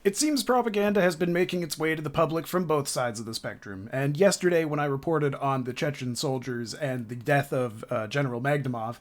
It seems propaganda has been making its way to the public from both sides of the spectrum, and yesterday when I reported on the Chechen soldiers and the death of General Magomed,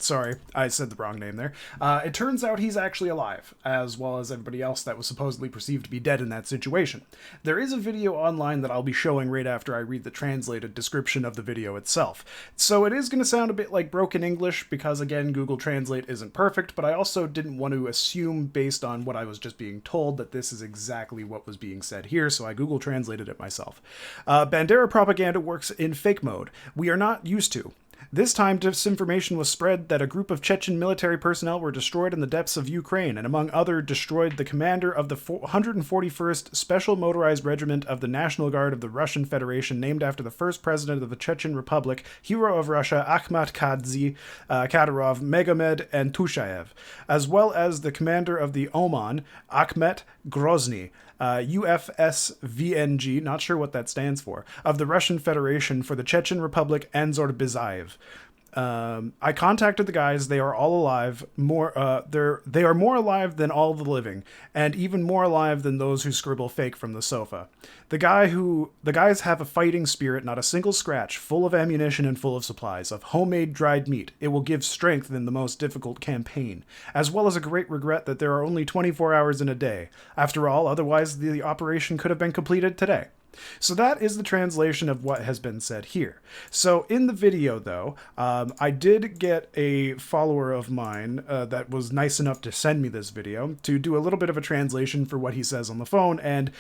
sorry, I said the wrong name there, it turns out he's actually alive, as well as everybody else that was supposedly perceived to be dead in that situation. There is a video online that I'll be showing right after I read the translated description of the video itself. So it is going to sound a bit like broken English, because again, Google Translate isn't perfect, but I also didn't want to assume based on what I was just being told that this is exactly what was being said here, so I Google translated it myself. Bandera propaganda works in fake mode. We are not used to. This time, disinformation was spread that a group of Chechen military personnel were destroyed in the depths of Ukraine, and among other destroyed the commander of the 141st Special Motorized Regiment of the National Guard of the Russian Federation, named after the first president of the Chechen Republic, hero of Russia, Akhmat Kadyrov, Magomed, and Tushayev, as well as the commander of the Oman, Akhmet Grozny, UFSVNG, not sure what that stands for, of the Russian Federation for the Chechen Republic, Anzor Bizayev. I contacted the guys. They are all alive. They are more alive than all the living, and even more alive than those who scribble fake from the sofa. The guys have a fighting spirit, not a single scratch, full of ammunition and full of supplies of homemade dried meat. It will give strength in the most difficult campaign, as well as a great regret that there are only 24 hours in a day. After all, otherwise the operation could have been completed today. So that is the translation of what has been said here. So in the video, though, I did get a follower of mine that was nice enough to send me this video to do a little bit of a translation for what he says on the phone, and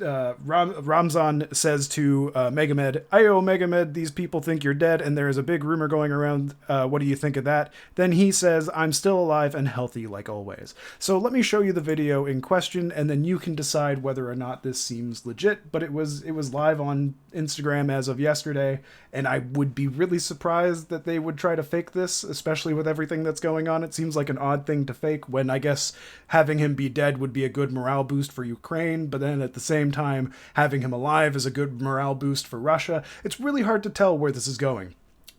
Ramzan says to Magomed, "Ayo, Magomed, these people think you're dead, and there is a big rumor going around. What do you think of that?" Then he says, "I'm still alive and healthy, like always." So let me show you the video in question, and then you can decide whether or not this seems legit. But it was live on Instagram as of yesterday, and I would be really surprised that they would try to fake this, especially with everything that's going on. It seems like an odd thing to fake when I guess having him be dead would be a good morale boost for Ukraine, but then at the same time, having him alive is a good morale boost for Russia. It's really hard to tell where this is going.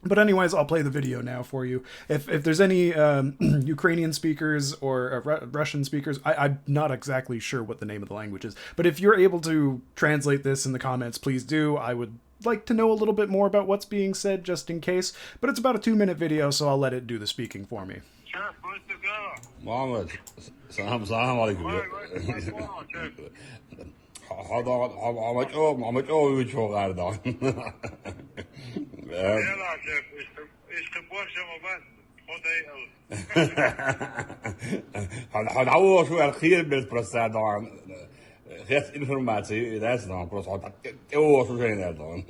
But anyways, I'll play the video now for you. If there's any Ukrainian speakers or Russian speakers, I'm not exactly sure what the name of the language is. But if you're able to translate this in the comments, please do. I would like to know a little bit more about what's being said just in case. But it's about a 2-minute video, so I'll let it do the speaking for me. Mohammed, salam alaikum. Muhammed, oh, çok Erdoğan. هنعوض شو الخير بالبروس Erdoğan. Geeft informatie, dat is dan pros. Oh, zo zijn Erdoğan.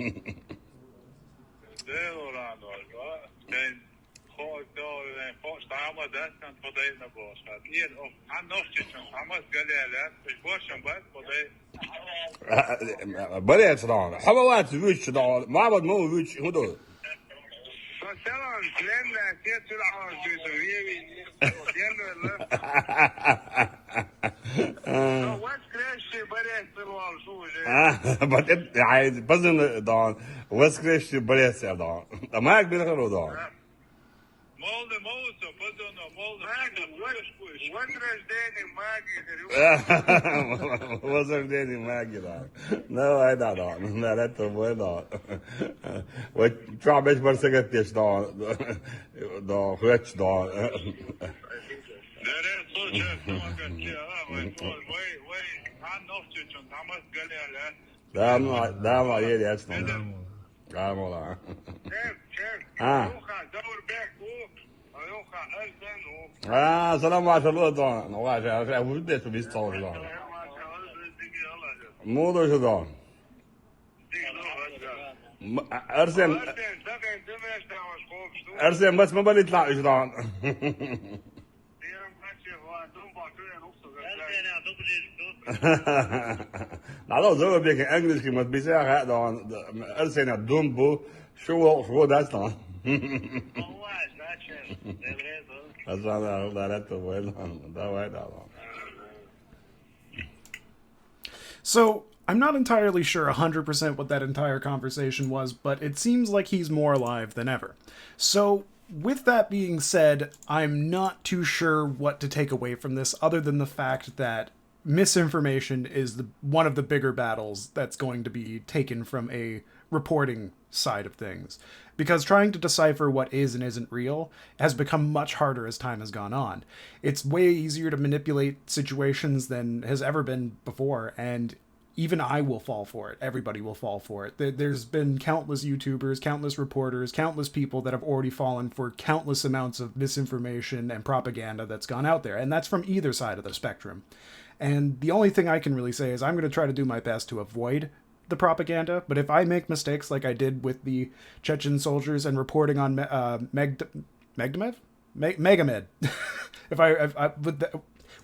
Bariet dan. Hawat wüç dan. Mahmud mo wüç hudo. But يعني بزن dan. Waskresh bariet dan. Maak bir gelo dan. Molde Mozo, Pozono, Molde Was er Danny Maggie dan? No, I don't. No, that's the way dan. Wat trouw best maar zeggen het is dan. Dan goed dan. Daar maar hier is dan. Daar maar. Ah. Salam alaikum dan. Nou, hij moet dit best toch dan. Moeder zo dan. Ersen bas ما بنطلعش dan. Nou, zo heb ik in Engels gemaakt. Bizar dan. Ersen het dombo. Zo dat dan. So, I'm not entirely sure 100% what that entire conversation was, but it seems like he's more alive than ever. So, with that being said, I'm not too sure what to take away from this other than the fact that misinformation is one of the bigger battles that's going to be taken from a reporting side of things. Because trying to decipher what is and isn't real has become much harder as time has gone on. It's way easier to manipulate situations than has ever been before, and even I will fall for it. Everybody will fall for it. There's been countless YouTubers, countless reporters, countless people that have already fallen for countless amounts of misinformation and propaganda that's gone out there. And that's from either side of the spectrum. And the only thing I can really say is I'm going to try to do my best to avoid the propaganda. But if I make mistakes like I did with the Chechen soldiers and reporting on Magomed,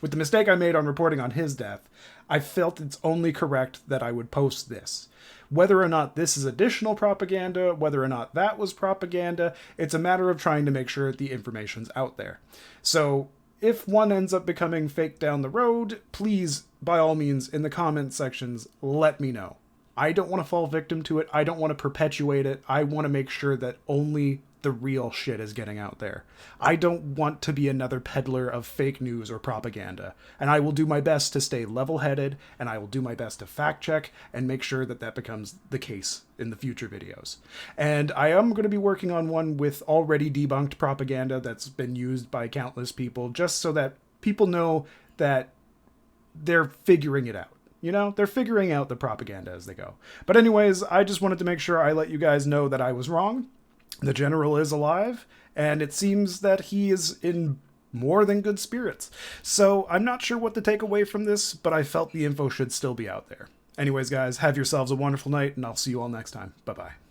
with the mistake I made on reporting on his death, I felt it's only correct that I would post this. Whether or not this is additional propaganda, whether or not that was propaganda, it's a matter of trying to make sure that the information's out there. So if one ends up becoming fake down the road, please, by all means, in the comment sections, let me know. I don't want to fall victim to it. I don't want to perpetuate it. I want to make sure that only the real shit is getting out there. I don't want to be another peddler of fake news or propaganda. And I will do my best to stay level-headed, and I will do my best to fact-check and make sure that that becomes the case in the future videos. And I am going to be working on one with already debunked propaganda that's been used by countless people, just so that people know that they're figuring it out. You know, they're figuring out the propaganda as they go. But anyways, I just wanted to make sure I let you guys know that I was wrong. The general is alive, and it seems that he is in more than good spirits. So I'm not sure what to take away from this, but I felt the info should still be out there. Anyways, guys, have yourselves a wonderful night, and I'll see you all next time. Bye-bye.